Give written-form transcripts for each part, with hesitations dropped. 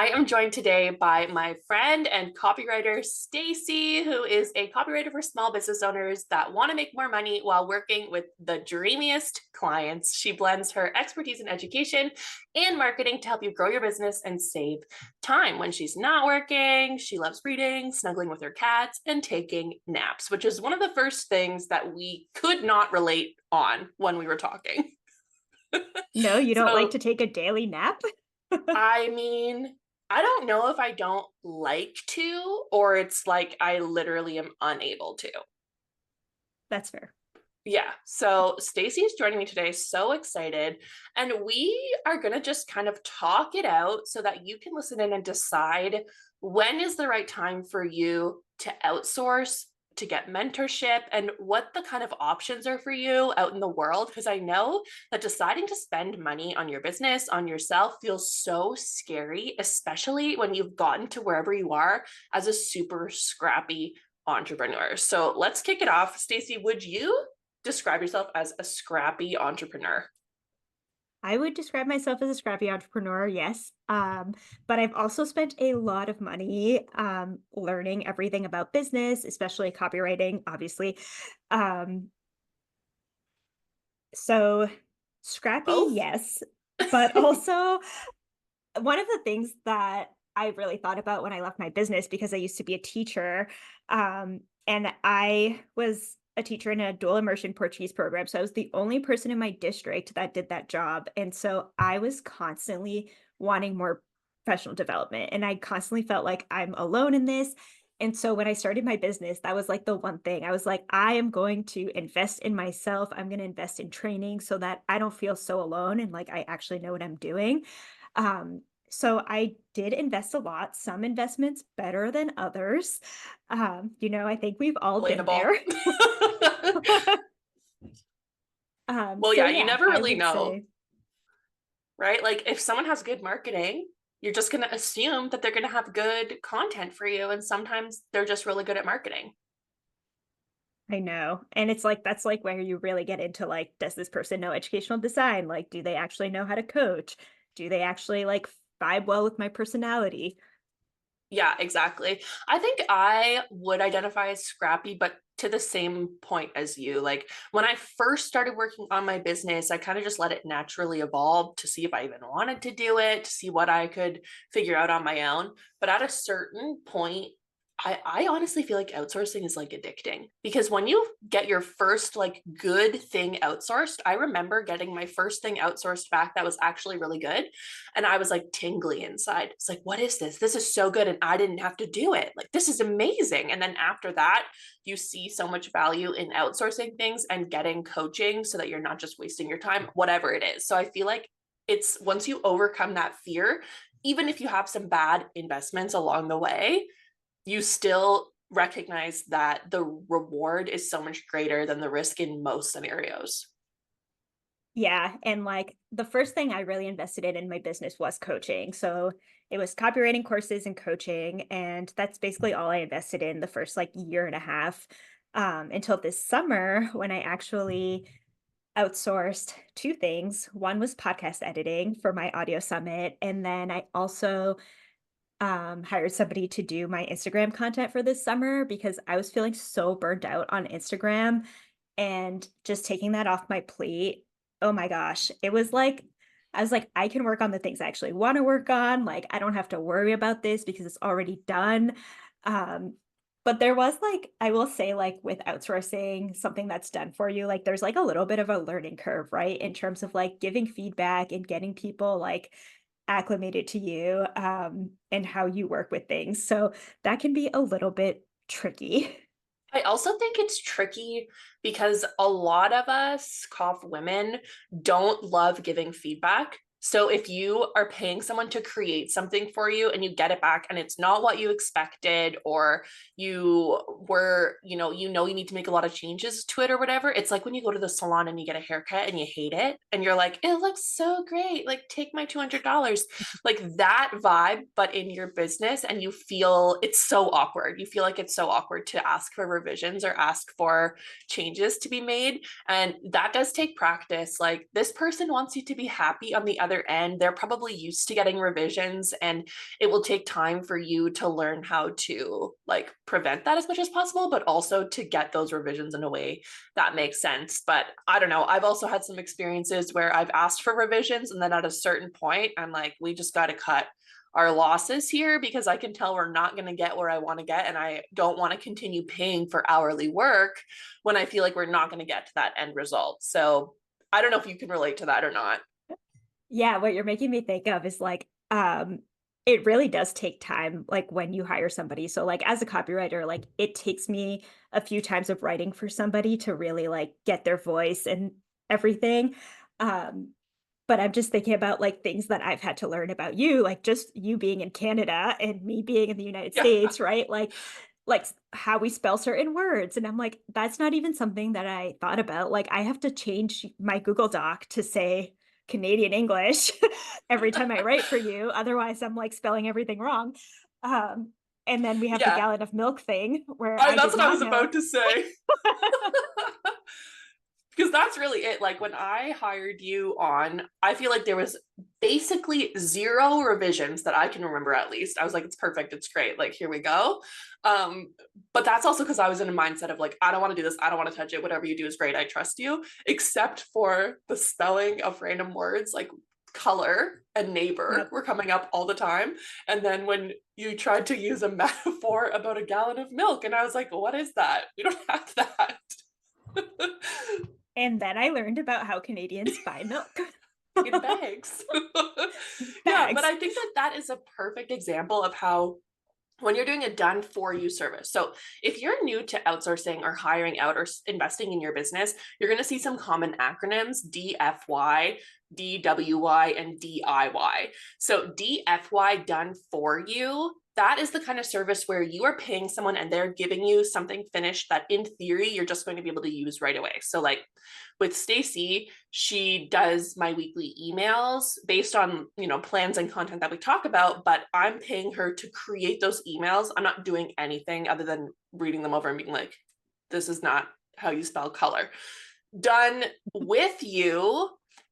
I am joined today by my friend and copywriter, Stacy, who is a copywriter for small business owners that want to make more money while working with the dreamiest clients. She blends her expertise in education and marketing to help you grow your business and save time. When she's not working, she loves reading, snuggling with her cats, and taking naps, which is one of the first things that we could not relate on when we were talking. No, you don't like So, to take a daily nap? I mean, I don't know if I don't like to, or it's like I literally am unable to. That's fair. Yeah. So Stacy is joining me today. So excited. And we are going to just kind of talk it out so that you can listen in and decide when is the right time for you to outsource, to get mentorship, and what the kind of options are for you out in the world. Because I know that deciding to spend money on your business, on yourself, feels so scary, especially when you've gotten to wherever you are as a super scrappy entrepreneur. So let's kick it off. Stacy, would you describe yourself as a scrappy entrepreneur? I would describe myself as a scrappy entrepreneur, yes. But I've also spent a lot of money learning everything about business, especially copywriting, obviously. Um, so scrappy, Both? yes. But also, one of the things that I really thought about when I left my business, because I used to be a teacher, and I was a teacher in a dual immersion Portuguese program. So I was the only person in my district that did that job. And so I was constantly wanting more professional development. And I constantly felt like I'm alone in this. And so when I started my business, that was like the one thing I was like, I am going to invest in myself. I'm going to invest in training so that I don't feel so alone and like I actually know what I'm doing. So I did invest a lot, some investments better than others. I think we've all been Relatable. there. Well, So yeah, you yeah, never I really would know, say, right? Like if someone has good marketing, you're just going to assume that they're going to have good content for you. And sometimes they're just really good at marketing. I know. And it's like that's like where you really get into like, does this person know educational design? Like, do they actually know how to coach? Do they actually like vibe well with my personality? Yeah, exactly. I think I would identify as scrappy, but to the same point as you. Like when I first started working on my business, I kind of just let it naturally evolve to see if I even wanted to do it, to see what I could figure out on my own. But at a certain point, I honestly feel like outsourcing is like addicting because when you get your first like good thing outsourced, I remember getting my first thing outsourced back that was actually really good. And I was like tingly inside. It's like, what is this? This is so good. And I didn't have to do it. Like, this is amazing. And then after that, you see so much value in outsourcing things and getting coaching so that you're not just wasting your time, whatever it is. So I feel like it's once you overcome that fear, even if you have some bad investments along the way, you still recognize that the reward is so much greater than the risk in most scenarios. Yeah, and, like, the first thing I really invested in my business was coaching, so it was copywriting courses and coaching, and that's basically all I invested in the first, like, year and a half, until this summer when I actually outsourced 2 things. One was podcast editing for my audio summit, and then I also, hired somebody to do my Instagram content for this summer because I was feeling so burnt out on Instagram, and just taking that off my plate, oh my gosh, it was like I was like, "I can work on the things I actually wanna work on, like, I don't have to worry about this because it's already done." Um, but there was, like I will say, like, with outsourcing something that's done for you, like, there's, like, a little bit of a learning curve, right? In terms of, like, giving feedback and getting people, like, acclimated to you, and how you work with things, so that can be a little bit tricky. I also think it's tricky because a lot of us, cough women, don't love giving feedback. So if you are paying someone to create something for you and you get it back and it's not what you expected, or you know you need to make a lot of changes to it or whatever, it's like when you go to the salon and you get a haircut and you hate it and you're like, it looks so great, like take my $200, like that vibe, but in your business, and you feel it's so awkward. You feel like it's so awkward to ask for revisions or ask for changes to be made. And that does take practice. Like this person wants you to be happy on the other other end, they're probably used to getting revisions, and it will take time for you to learn how to like prevent that as much as possible, but also to get those revisions in a way that makes sense. But I don't know. I've also had some experiences where I've asked for revisions, and then at a certain point, I'm like, we just got to cut our losses here because I can tell we're not going to get where I want to get. And I don't want to continue paying for hourly work when I feel like we're not going to get to that end result. So I don't know if you can relate to that or not. Yeah, what you're making me think of is like, it really does take time, like when you hire somebody. So like as a copywriter, like it takes me a few times of writing for somebody to really like get their voice and everything. Um, but I'm just thinking about like things that I've had to learn about you, like just you being in Canada and me being in the United Yeah. States, right? Like how we spell certain words. And I'm like, that's not even something that I thought about. Like I have to change my Google Doc to say Canadian English every time I write for you. Otherwise, I'm like spelling everything wrong. Um, and then we have the Yeah. gallon of milk thing where I That's did what I not was know. about to say. Because that's really it. Like when I hired you on, I feel like there was basically zero revisions that I can remember at least. I was like, it's perfect, it's great. Like, here we go. Um, but that's also because I was in a mindset of like, I don't want to do this, I don't want to touch it. Whatever you do is great. I trust you, except for the spelling of random words like color and neighbor Yep. were coming up all the time. And then when you tried to use a metaphor about a gallon of milk, and I was like, what is that? We don't have that. And then I learned about how Canadians buy milk. In bags. Yeah, but Bags. I think that that is a perfect example of how when you're doing a done for you service. So if you're new to outsourcing or hiring out or investing in your business, you're going to see some common acronyms: DFY, DWY, and DIY. So DFY, done for you. That is the kind of service where you are paying someone and they're giving you something finished that in theory you're just going to be able to use right away. So like with Stacy, she does my weekly emails based on, plans and content that we talk about, but I'm paying her to create those emails. I'm not doing anything other than reading them over and being like, this is not how you spell color. Done with you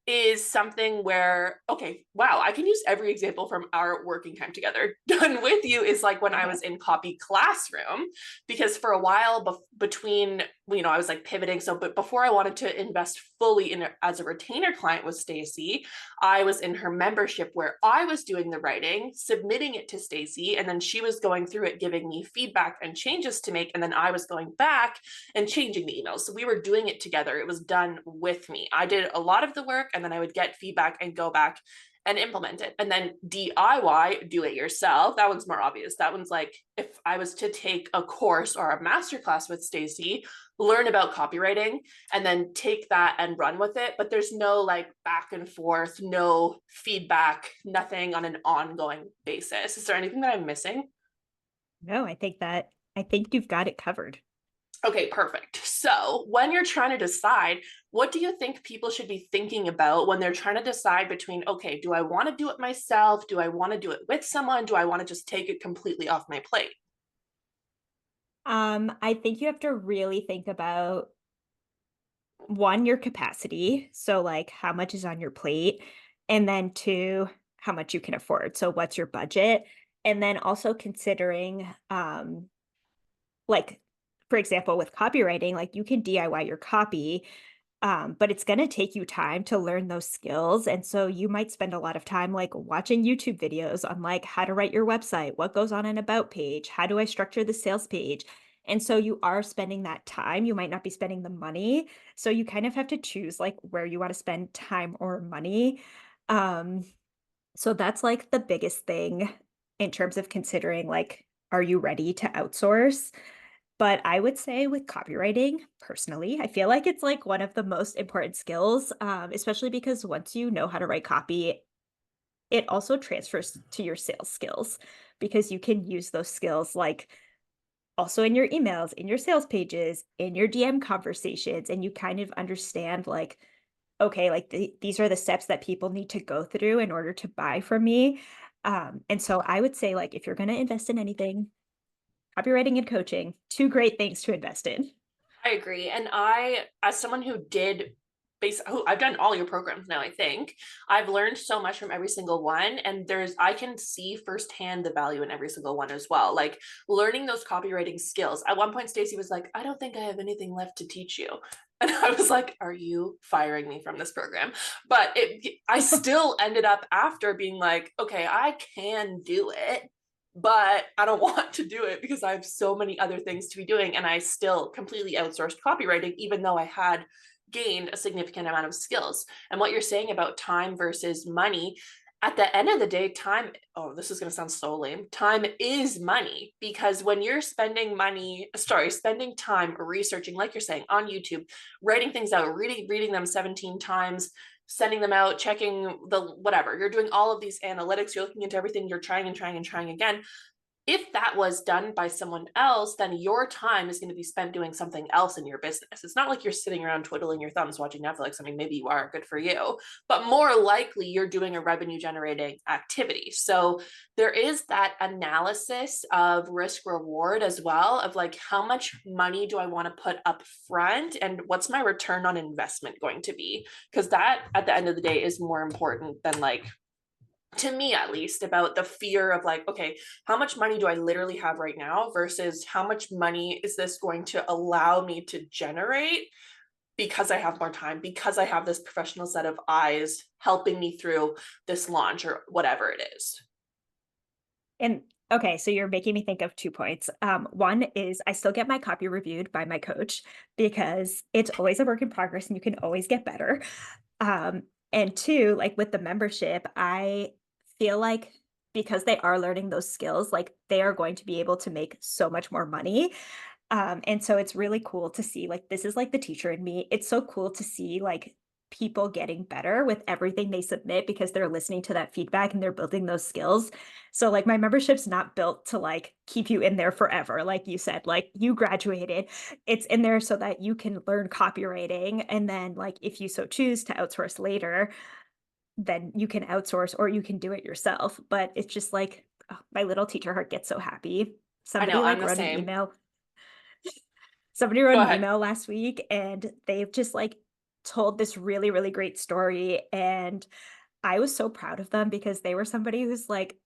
is something where, okay, wow, I can use every example from our working time together. Done with you is like when I Uh-huh. was in copy classroom, because for a while between, I was like pivoting. So, but before I wanted to invest fully in as a retainer client with Stacy, I was in her membership where I was doing the writing, submitting it to Stacy, and then she was going through it, giving me feedback and changes to make. And then I was going back and changing the emails. So we were doing it together. It was done with me. I did a lot of the work and then I would get feedback and go back and implement it. And then DIY, do it yourself. That one's more obvious. That one's like if I was to take a course or a masterclass with Stacy, learn about copywriting, and then take that and run with it. But there's no like back and forth, no feedback, nothing on an ongoing basis. Is there anything that I'm missing? No, I think you've got it covered. Okay, perfect. So, when you're trying to decide, what do you think people should be thinking about when they're trying to decide between, okay, do I want to do it myself? Do I want to do it with someone? Do I want to just take it completely off my plate? I think you have to really think about one, your capacity. So like how much is on your plate, and then two, how much you can afford. So what's your budget? And then also considering like for example with copywriting, like you can DIY your copy, but it's going to take you time to learn those skills. And so you might spend a lot of time like watching YouTube videos on like how to write your website, what goes on an about page, how do I structure the sales page. And so you are spending that time. You might not be spending the money. So you kind of have to choose like where you want to spend time or money. Um, so that's like the biggest thing in terms of considering like, are you ready to outsource? But I would say with copywriting, personally, I feel like it's like one of the most important skills, especially because once you know how to write copy, it also transfers to your sales skills because you can use those skills like also in your emails, in your sales pages, in your DM conversations, and you kind of understand like, okay, like these are the steps that people need to go through in order to buy from me. And so I would say like if you're going to invest in anything, copywriting and coaching, two great things to invest in. I agree. And I, as someone who did I've done all your programs now, I think. I've learned so much from every single one. And I can see firsthand the value in every single one as well. Like learning those copywriting skills. At one point, Stacy was like, I don't think I have anything left to teach you. And I was like, are you firing me from this program? But I still ended up after being like, okay, I can do it, but I don't want to do it because I have so many other things to be doing. And I still completely outsourced copywriting, even though I had gained a significant amount of skills. And what you're saying about time versus money, at the end of the day, time, oh, this is going to sound so lame. Time is money because when you're spending time researching, like you're saying, on YouTube, writing things out, reading them 17 times, sending them out, checking the whatever, you're doing all of these analytics, you're looking into everything, you're trying and trying and trying again. If that was done by someone else, then your time is going to be spent doing something else in your business. It's not like you're sitting around twiddling your thumbs watching Netflix. I mean, maybe you are, good for you, but more likely you're doing a revenue generating activity. So there is that analysis of risk reward as well, of like, how much money do I want to put up front and what's my return on investment going to be? Because that at the end of the day is more important than like, to me at least, about the fear of like, okay, how much money do I literally have right now versus how much money is this going to allow me to generate because I have more time, because I have this professional set of eyes helping me through this launch or whatever it is. And okay, so you're making me think of 2 points. One is I still get my copy reviewed by my coach because it's always a work in progress and you can always get better. Um, and two, like with the membership, I feel like because they are learning those skills, like they are going to be able to make so much more money. And so it's really cool to see, like, this is like the teacher in me. It's so cool to see like people getting better with everything they submit because they're listening to that feedback and they're building those skills. So like my membership's not built to like keep you in there forever. Like you said, like you graduated, it's in there so that you can learn copywriting. And then like if you so choose to outsource later, then you can outsource or you can do it yourself. But it's just like, oh, my little teacher heart gets so happy. I know, Somebody I'm like the wrote an same. email Somebody wrote Go an ahead. email last week and they've just like told this really, really great story. And I was so proud of them because they were somebody who's like,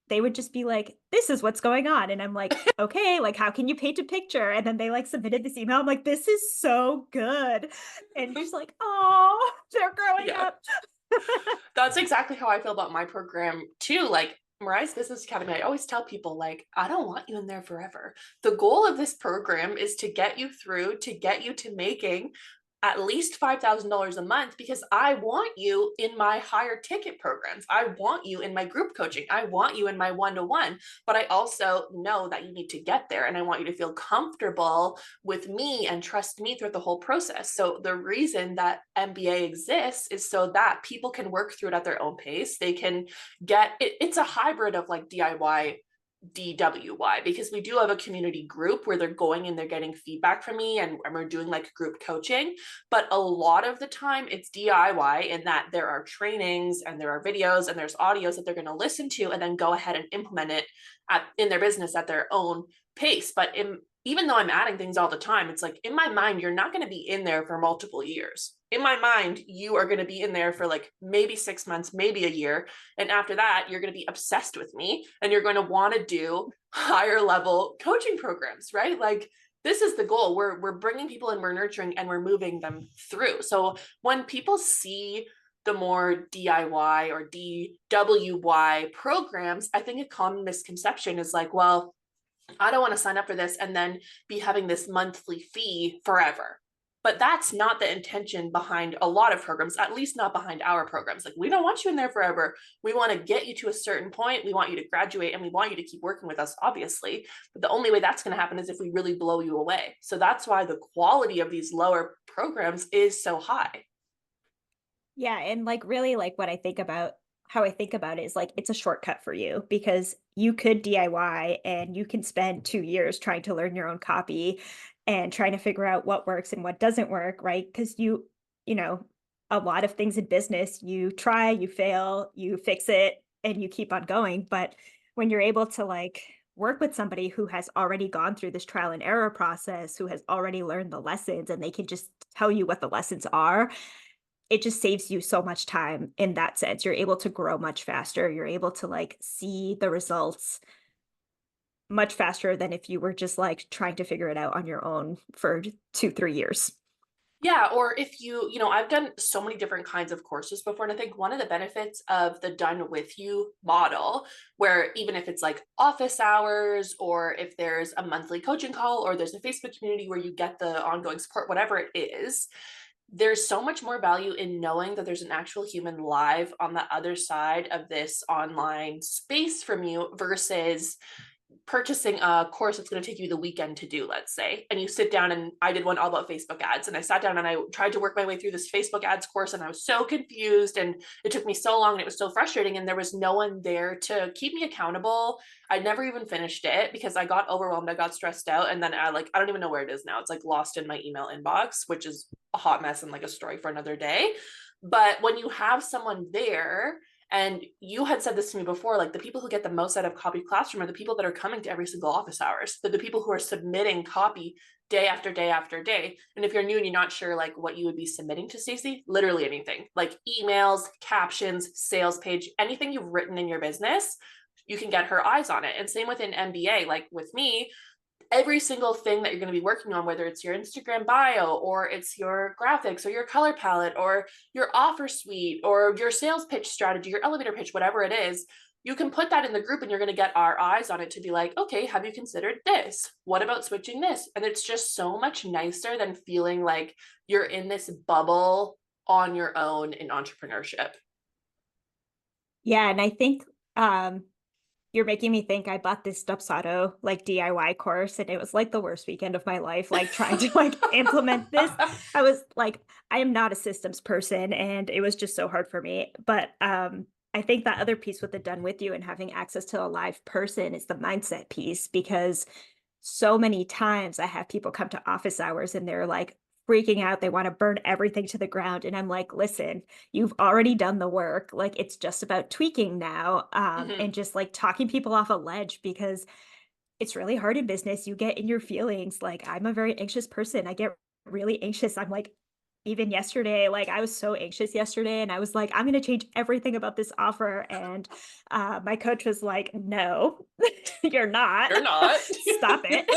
they would just be like, this is what's going on. And I'm like, okay, like, how can you paint a picture? And then they like submitted this email. I'm like, this is so good. And just like, oh, they're growing Yeah. up. That's exactly how I feel about my program too. Like Mariah's Business Academy, I always tell people, like, I don't want you in there forever. The goal of this program is to get you through, to get you to making at least $5,000 a month because I want you in my higher ticket programs. I want you in my group coaching. I want you in my one-to-one, but I also know that you need to get there and I want you to feel comfortable with me and trust me throughout the whole process. So the reason that MBA exists is so that people can work through it at their own pace. They can get it, it's a hybrid of like DIY DWY because we do have a community group where they're going and they're getting feedback from me and we're doing like group coaching. But a lot of the time it's DIY in that there are trainings and there are videos and there's audios that they're going to listen to and then go ahead and implement it in their business at their own pace. But even though I'm adding things all the time, it's like in my mind, you're not going to be in there for multiple years. In my mind, you are going to be in there for like maybe 6 months, maybe a year. And after that, you're going to be obsessed with me and you're going to want to do higher level coaching programs, right? Like this is the goal. We're bringing people in, we're nurturing and we're moving them through. So when people see the more DIY or DWY programs, I think a common misconception is like, well, I don't want to sign up for this and then be having this monthly fee forever. But that's not the intention behind a lot of programs, at least not behind our programs. Like, we don't want you in there forever. We want to get you to a certain point. We want you to graduate and we want you to keep working with us, obviously. But the only way that's going to happen is if we really blow you away. So that's why the quality of these lower programs is so high. Yeah, and like really like what I think about how I think about it is like it's a shortcut for you because you could DIY and you can spend 2 years trying to learn your own copy and trying to figure out what works and what doesn't work, right? Because you know, a lot of things in business, you try, you fail, you fix it, and you keep on going. But when you're able to like work with somebody who has already gone through this trial and error process, who has already learned the lessons, and they can just tell you what the lessons are, it just saves you so much time in that sense. You're able to grow much faster. You're able to like see the results much faster than if you were just like trying to figure it out on your own for 2, 3 years. Yeah, or if I've done so many different kinds of courses before, and I think one of the benefits of the done with you model, where even if it's like office hours, or if there's a monthly coaching call, or there's a Facebook community where you get the ongoing support, whatever it is, there's so much more value in knowing that there's an actual human live on the other side of this online space from you versus purchasing a course that's going to take you the weekend to do, let's say, and you sit down, and I did one all about Facebook ads, and I sat down and I tried to work my way through this Facebook ads course, and I was so confused, and it took me so long, and it was so frustrating, and there was no one there to keep me accountable. I never even finished it because I got overwhelmed, I got stressed out, and then I don't even know where it is now. It's like lost in my email inbox, which is a hot mess and like a story for another day. But when you have someone there, and you had said this to me before, like the people who get the most out of Copy Classroom are the people that are coming to every single office hours. They're the people who are submitting copy day after day after day. And if you're new and you're not sure like what you would be submitting to Stacy, literally anything, like emails, captions, sales page, anything you've written in your business, you can get her eyes on it. And same with an MBA, like with me, every single thing that you're going to be working on, whether it's your Instagram bio, or it's your graphics, or your color palette, or your offer suite, or your sales pitch strategy, your elevator pitch, whatever it is, you can put that in the group, and you're going to get our eyes on it to be like, okay, have you considered this? What about switching this? And it's just so much nicer than feeling like you're in this bubble on your own in entrepreneurship. Yeah, and I think you're making me think I bought this Dubsado like DIY course and it was like the worst weekend of my life, like trying to like implement this. I was like, I am not a systems person and it was just so hard for me. But I think that other piece with the done with you and having access to a live person is the mindset piece because so many times I have people come to office hours and they're like freaking out. They want to burn everything to the ground. And I'm like, listen, you've already done the work. Like it's just about tweaking now Mhm. and just like talking people off a ledge because it's really hard in business. You get in your feelings. Like I'm a very anxious person. I get really anxious. I'm like, even yesterday, like I was so anxious yesterday and I was like, I'm going to change everything about this offer. And my coach was like, no, you're not. You're not. Stop it.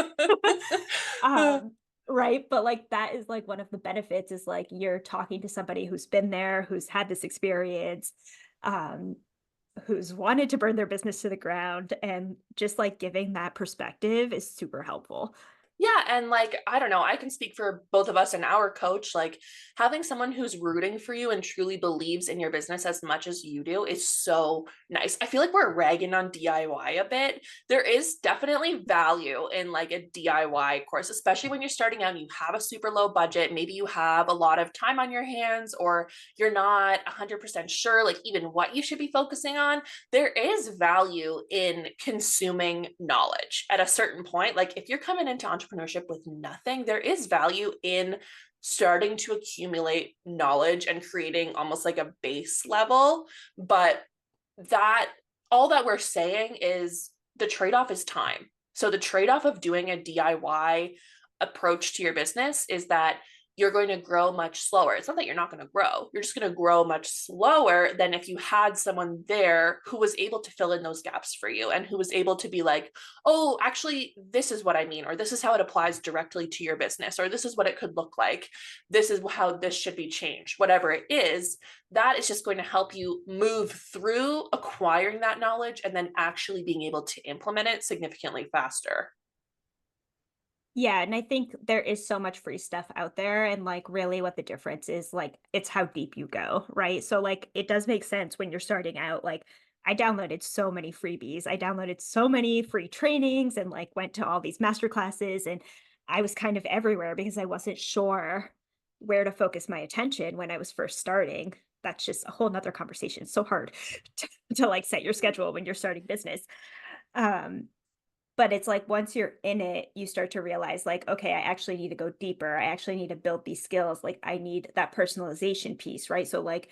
um, right. But like that is like one of the benefits is like you're talking to somebody who's been there, who's had this experience, um, who's wanted to burn their business to the ground. And just like giving that perspective is super helpful. Yeah, and like I don't know, I can speak for both of us and our coach. Like having someone who's rooting for you and truly believes in your business as much as you do is so nice. I feel like we're ragging on DIY a bit. There is definitely value in like a DIY course, especially when you're starting out and you have a super low budget. Maybe you have a lot of time on your hands, or you're not 100% sure, like even what you should be focusing on. There is value in consuming knowledge at a certain point. Like if you're coming into entrepreneurship with nothing, there is value in starting to accumulate knowledge and creating almost like a base level. But that all that we're saying is the trade-off is time. So the trade-off of doing a DIY approach to your business is that you're going to grow much slower. It's not that you're not going to grow. You're just going to grow much slower than if you had someone there who was able to fill in those gaps for you and who was able to be like, oh, actually, this is what I mean, or this is how it applies directly to your business, or this is what it could look like. This is how this should be changed, whatever it is. That is just going to help you move through acquiring that knowledge and then actually being able to implement it significantly faster. Yeah, and I think there is so much free stuff out there and like really what the difference is like it's how deep you go, right? So like it does make sense when you're starting out like I downloaded so many freebies. I downloaded so many free trainings and like went to all these master classes and I was kind of everywhere because I wasn't sure where to focus my attention when I was first starting. That's just a whole nother conversation. It's so hard to like set your schedule when you're starting business. Um, but it's like once you're in it, you start to realize like, okay, I actually need to go deeper. I actually need to build these skills. Like I need that personalization piece, right? So like,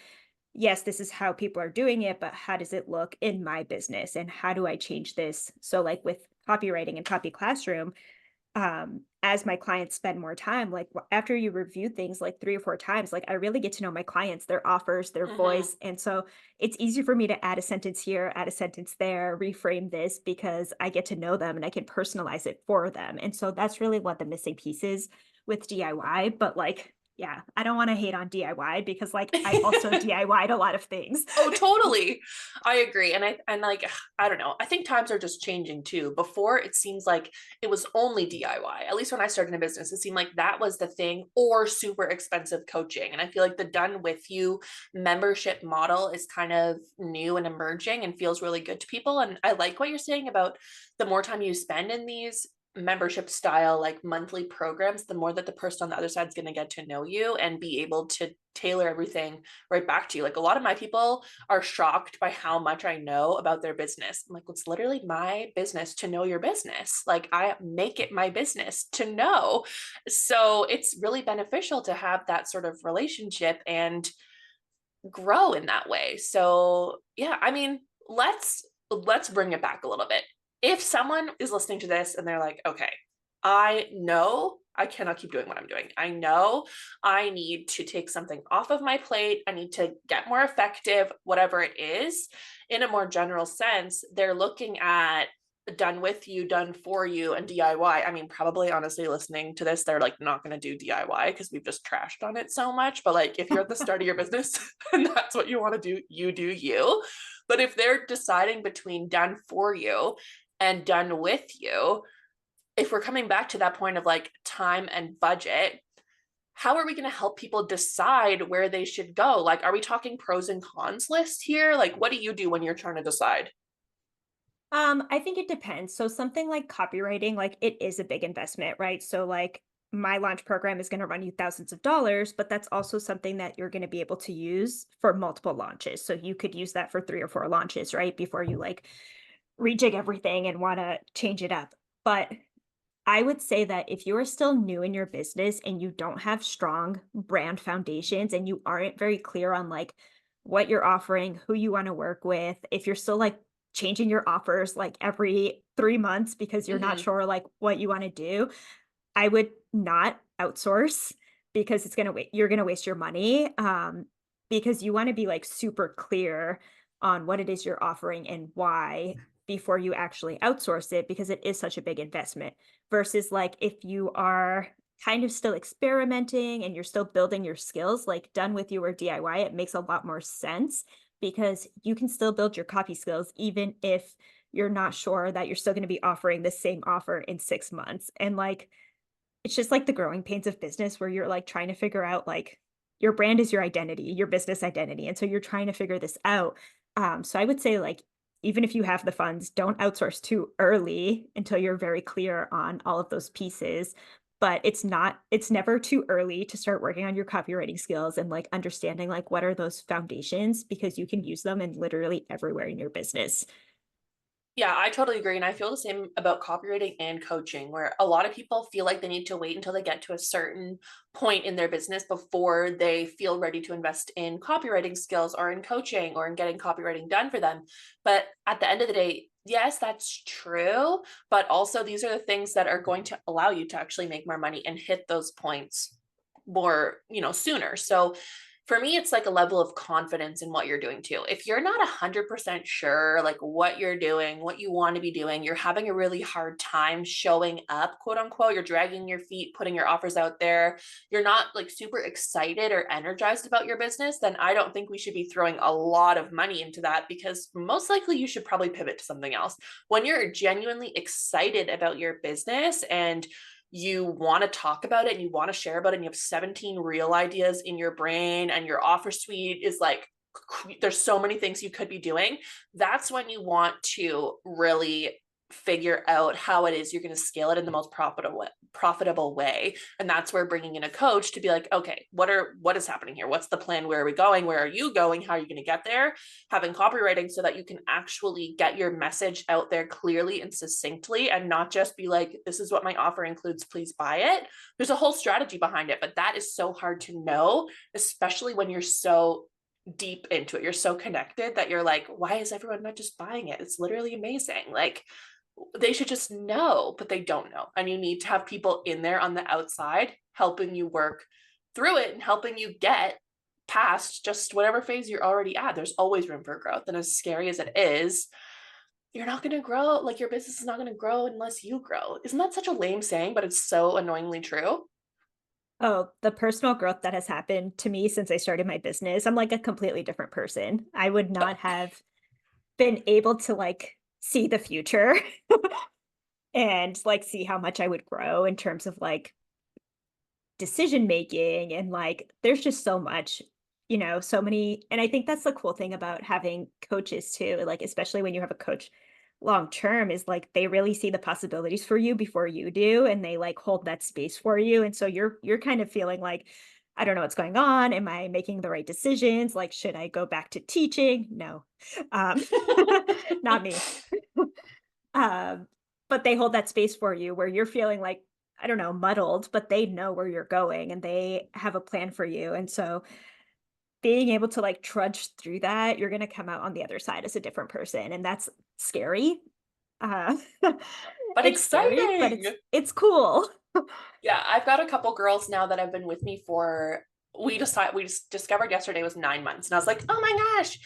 yes, this is how people are doing it, but how does it look in my business? And how do I change this? So like with copywriting and copy classroom, as my clients spend more time, like after you review things like 3 or 4 times, like I really get to know my clients, their offers, their Hmm. voice. And so it's easy for me to add a sentence here, add a sentence there, reframe this because I get to know them and I can personalize it for them. And so that's really what the missing piece is with DIY. But like, yeah, I don't want to hate on DIY because like I also DIY'd a lot of things. Oh, totally. I agree. And like I don't know. I think times are just changing too. Before it seems like it was only DIY. At least when I started a business, it seemed like that was the thing or super expensive coaching. And I feel like the done with you membership model is kind of new and emerging and feels really good to people. And I like what you're saying about the more time you spend in these membership style like monthly programs, the more that the person on the other side is going to get to know you and be able to tailor everything right back to you. Like a lot of my people are shocked by how much I know about their business. I'm like, it's literally my business to know your business. Like I make it my business to know. So it's really beneficial to have that sort of relationship and grow in that way. So yeah, I mean, let's bring it back a little bit. If someone is listening to this and they're like, okay, I know I cannot keep doing what I'm doing. I know I need to take something off of my plate. I need to get more effective, whatever it is. In a more general sense, they're looking at done with you, done for you, and DIY. I mean, probably honestly listening to this, they're like not going to do DIY because we've just trashed on it so much. But like, if you're at the start of your business and that's what you want to do, you do you. But if they're deciding between done for you and done with you, if we're coming back to that point of like time and budget, how are we going to help people decide where they should go? Like, are we talking pros and cons list here? Like, what do you do when you're trying to decide? I think it depends. So something like copywriting, like it is a big investment, right? So like my launch program is going to run you thousands of dollars, but that's also something that you're going to be able to use for multiple launches. So you could use that for 3 or 4 launches, right? Before you like rejig everything and want to change it up. But I would say that if you are still new in your business and you don't have strong brand foundations and you aren't very clear on like what you're offering, who you want to work with, if you're still like changing your offers like every 3 months because you're not Mm-hmm. sure like what you want to do, I would not outsource because it's you're gonna waste your money. Because you want to be like super clear on what it is you're offering and why before you actually outsource it because it is such a big investment versus like if you are kind of still experimenting and you're still building your skills like done with you or DIY, it makes a lot more sense because you can still build your copy skills even if you're not sure that you're still going to be offering the same offer in 6 months. And like it's just like the growing pains of business where you're like trying to figure out like your brand is your identity, your business identity. And so you're trying to figure this out. So I would say like even if you have the funds, don't outsource too early until you're very clear on all of those pieces. But it's never too early to start working on your copywriting skills and like understanding like what are those foundations because you can use them in literally everywhere in your business. Yeah, I totally agree. And I feel the same about copywriting and coaching, where a lot of people feel like they need to wait until they get to a certain point in their business before they feel ready to invest in copywriting skills or in coaching or in getting copywriting done for them. But at the end of the day, yes, that's true. But also, these are the things that are going to allow you to actually make more money and hit those points more, sooner. So for me, it's like a level of confidence in what you're doing too. If you're not 100% sure, like what you're doing, what you want to be doing, you're having a really hard time showing up, quote unquote, you're dragging your feet, putting your offers out there, you're not like super excited or energized about your business, then I don't think we should be throwing a lot of money into that because most likely you should probably pivot to something else. When you're genuinely excited about your business and you want to talk about it and you want to share about it and you have 17 real ideas in your brain and your offer suite is like there's so many things you could be doing, that's when you want to really figure out how it is you're going to scale it in the most profitable way. And that's where bringing in a coach to be like, okay, what is happening here, what's the plan, where are we going, where are you going, how are you going to get there, having copywriting so that you can actually get your message out there clearly and succinctly and not just be like, this is what my offer includes, please buy it. There's a whole strategy behind it, but that is so hard to know, especially when you're so deep into it, you're so connected that you're like, why is everyone not just buying it? It's literally amazing. Like, They should just know, but they don't know. And you need to have people in there on the outside helping you work through it and helping you get past just whatever phase you're already at. There's always room for growth. And as scary as it is, you're not going to grow. Like your business is not going to grow unless you grow. Isn't that such a lame saying, but it's so annoyingly true? Oh, the personal growth that has happened to me since I started my business, I'm like a completely different person. I would not have been able to like see the future and like see how much I would grow in terms of like decision making and like there's just so much, so many. And I think that's the cool thing about having coaches too, like especially when you have a coach long term, is like they really see the possibilities for you before you do, and they like hold that space for you. And so you're kind of feeling like, I don't know what's going on, am I making the right decisions, like should I go back to teaching? No. um Not me. um but they hold that space for you where you're feeling like, I don't know, muddled, but they know where you're going and they have a plan for you. And so being able to like trudge through that, you're going to come out on the other side as a different person. And that's scary. Uh, But it's scary, but exciting. it's cool. Yeah, I've got a couple girls now that have been with me for we just discovered yesterday was 9 months. And I was like, oh my gosh,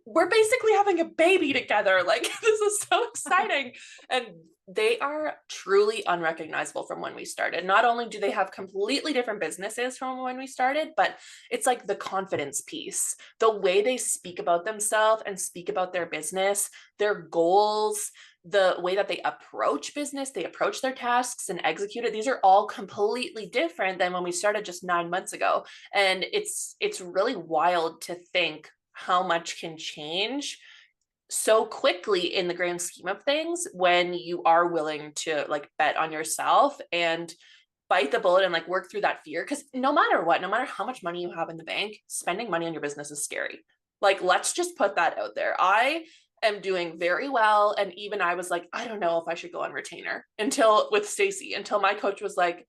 we're basically having a baby together. Like this is so exciting. And they are truly unrecognizable from when we started. Not only do they have completely different businesses from when we started, but it's like the confidence piece, the way they speak about themselves and speak about their business, their goals, the way that they approach business, they approach their tasks and execute it. These are all completely different than when we started just 9 months ago. And it's really wild to think how much can change so quickly in the grand scheme of things when you are willing to like bet on yourself and bite the bullet and like work through that fear. Because no matter what, no matter how much money you have in the bank, spending money on your business is scary. Like, let's just put that out there. I am doing very well. And even I was like, I don't know if I should go on retainer until with Stacy, until my coach was like,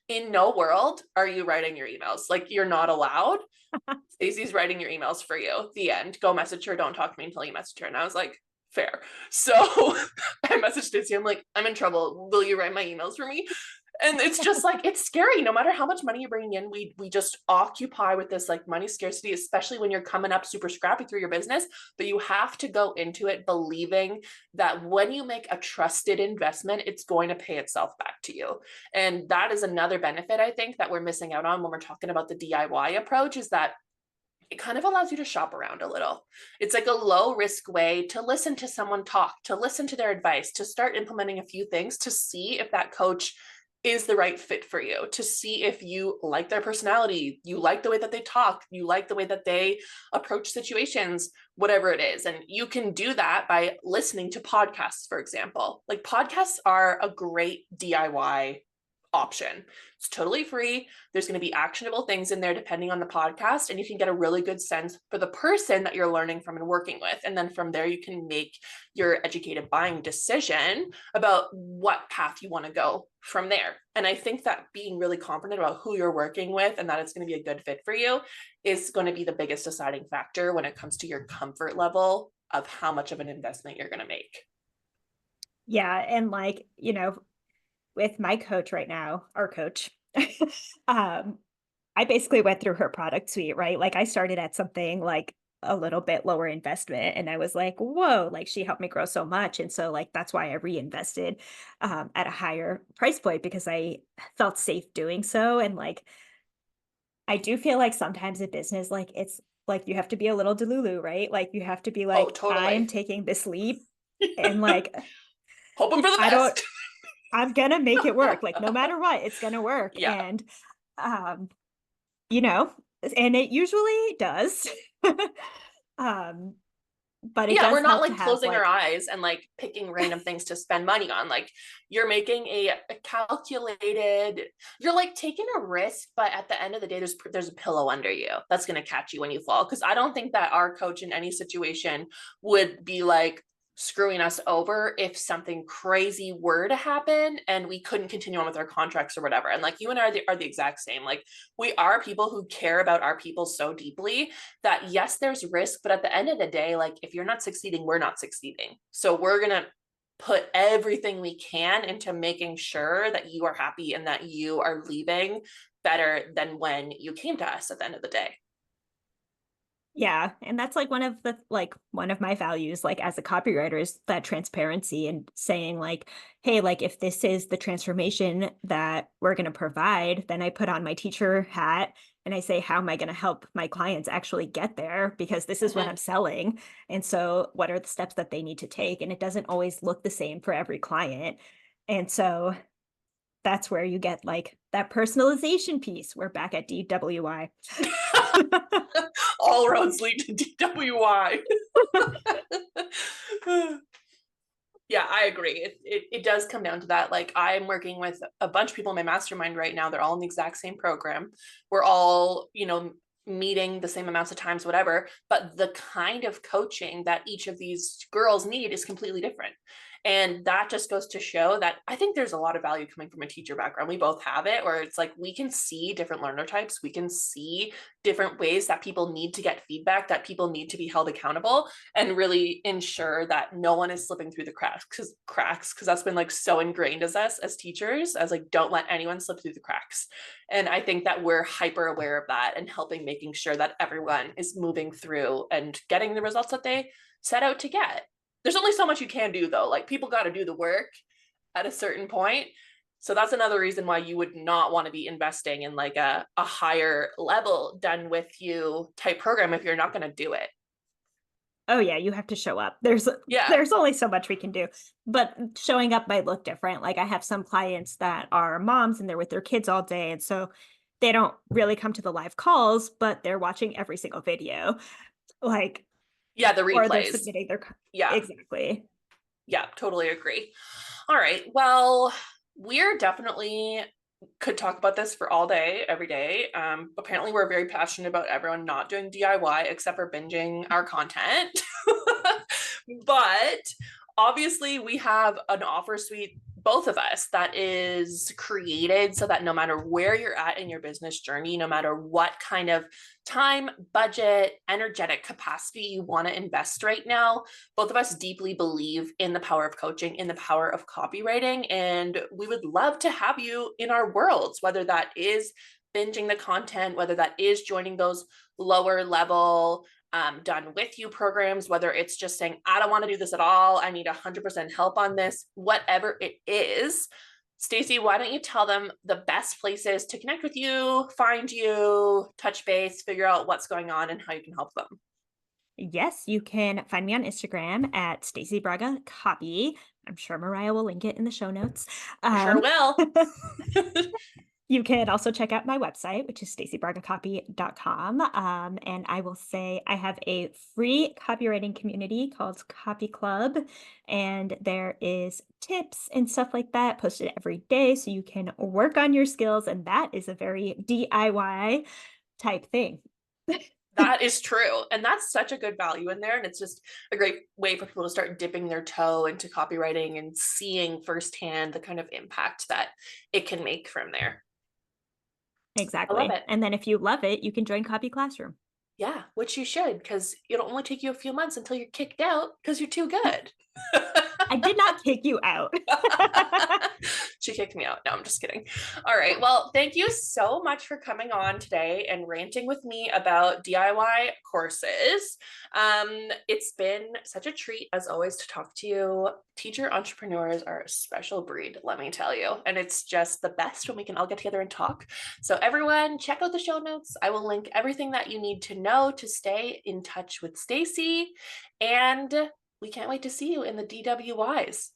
in no world are you writing your emails. Like, you're not allowed. Stacey's writing your emails for you. The end. Go message her. Don't talk to me until you message her. And I was like, fair. So I messaged Stacey. I'm like, I'm in trouble. Will you write my emails for me? And it's just like it's scary. No matter how much money you're bringing in, we just occupy with this like money scarcity, especially when you're coming up super scrappy through your business. But you have to go into it believing that when you make a trusted investment, it's going to pay itself back to you. And that is another benefit I think that we're missing out on when we're talking about the DIY approach, is that it kind of allows you to shop around a little. It's like a low risk way to listen to someone talk, to listen to their advice, to start implementing a few things to see if that coach is the right fit for you, to see if you like their personality, you like the way that they talk, you like the way that they approach situations, whatever it is. And you can do that by listening to podcasts, for example. Like podcasts are a great DIY option. It's totally free. There's going to be actionable things in there depending on the podcast, and you can get a really good sense for the person that you're learning from and working with. And then from there, you can make your educated buying decision about what path you want to go from there. And I think that being really confident about who you're working with and that it's going to be a good fit for you is going to be the biggest deciding factor when it comes to your comfort level of how much of an investment you're going to make. Yeah. And like, with my coach right now, our coach, um, I basically went through her product suite, right? Like I started at something like a little bit lower investment and I was like, whoa, like she helped me grow so much. And so like that's why I reinvested at a higher price point, because I felt safe doing so. And like I do feel like sometimes in business, like it's like you have to be a little delulu, right? Like you have to be Oh, like, I am totally. taking this leap and like Hoping for the I don't best. I'm gonna make it work. Like no matter what, it's gonna work. Yeah. And um, you know, and it usually does. um, but it Yeah, we're does not help to like have closing our like, eyes and like picking random things to spend money on. Like you're making a calculated, you're like taking a risk, but at the end of the day, there's a pillow under you that's gonna catch you when you fall. Because I don't think that our coach in any situation would be like screwing us over if something crazy were to happen and we couldn't continue on with our contracts or whatever. And like you and I are the exact same. Like we are people who care about our people so deeply that yes, there's risk, but at the end of the day, like if you're not succeeding, we're not succeeding. So we're going to put everything we can into making sure that you are happy and that you are leaving better than when you came to us at the end of the day. Yeah, and that's like one of my values like as a copywriter is that transparency and saying like, hey, like if this is the transformation that we're going to provide, then I put on my teacher hat and I say, how am I going to help my clients actually get there? Because this is what Mm-hmm. I'm selling. And so what are the steps that they need to take? And it doesn't always look the same for every client. And so that's where you get like that personalization piece. We're back at DWI. All roads lead to DWI. Yeah, I agree. It does come down to that. Like I'm working with a bunch of people in my mastermind right now. They're all in the exact same program. We're all, meeting the same amounts of times, whatever. But the kind of coaching that each of these girls need is completely different. And that just goes to show that I think there's a lot of value coming from a teacher background. We both have it, where it's like we can see different learner types. We can see different ways that people need to get feedback, that people need to be held accountable, and really ensure that no one is slipping through the cracks because that's been like so ingrained as us as teachers as like don't let anyone slip through the cracks. And I think that we're hyper aware of that and helping making sure that everyone is moving through and getting the results that they set out to get. There's only so much you can do though. Like people got to do the work at a certain point. So that's another reason why you would not want to be investing in like a higher level done with you type program if you're not going to do it. Oh yeah, you have to show up. Yeah. There's only so much we can do. But showing up might look different. Like I have some clients that are moms and they're with their kids all day. And so they don't really come to the live calls, but they're watching every single video. Like, Yeah, the or they're replays. submitting their Yeah. exactly. Yeah, totally agree. All right. Well, we're definitely could talk about this for all day, every day. Apparently, we're very passionate about everyone not doing DIY except for binging our content. But obviously, we have an offer suite, both of us, that is created so that no matter where you're at in your business journey, no matter what kind of time, budget, energetic capacity you want to invest right now, both of us deeply believe in the power of coaching, in the power of copywriting, and we would love to have you in our worlds, whether that is binging the content, whether that is joining those lower level done with you programs, whether it's just saying, I don't want to do this at all, I need 100% help on this, whatever it is. Stacy, why don't you tell them the best places to connect with you, find you, touch base, figure out what's going on and how you can help them? Yes, you can find me on Instagram at Stacy Braga Copy. I'm sure Mariah will link it in the show notes. I sure will. You can also check out my website, which is stacybragacopy.com. And I will say I have a free copywriting community called Copy Club. And there is tips and stuff like that posted every day. So you can work on your skills. And that is a very DIY type thing. That is true. And that's such a good value in there. And it's just a great way for people to start dipping their toe into copywriting and seeing firsthand the kind of impact that it can make from there. I love Exactly. it. And then if you love it, you can join Copy Classroom. Yeah, which you should, because it'll only take you a few months until you're kicked out because you're too good. I did not kick you out. She kicked me out. No, I'm just kidding. All right. Well, thank you so much for coming on today and ranting with me about DIY courses. It's been such a treat, as always, to talk to you. Teacher entrepreneurs are a special breed, let me tell you. And it's just the best when we can all get together and talk. So, everyone, check out the show notes. I will link everything that you need to know to stay in touch with Stacy. And we can't wait to see you in the DWIs.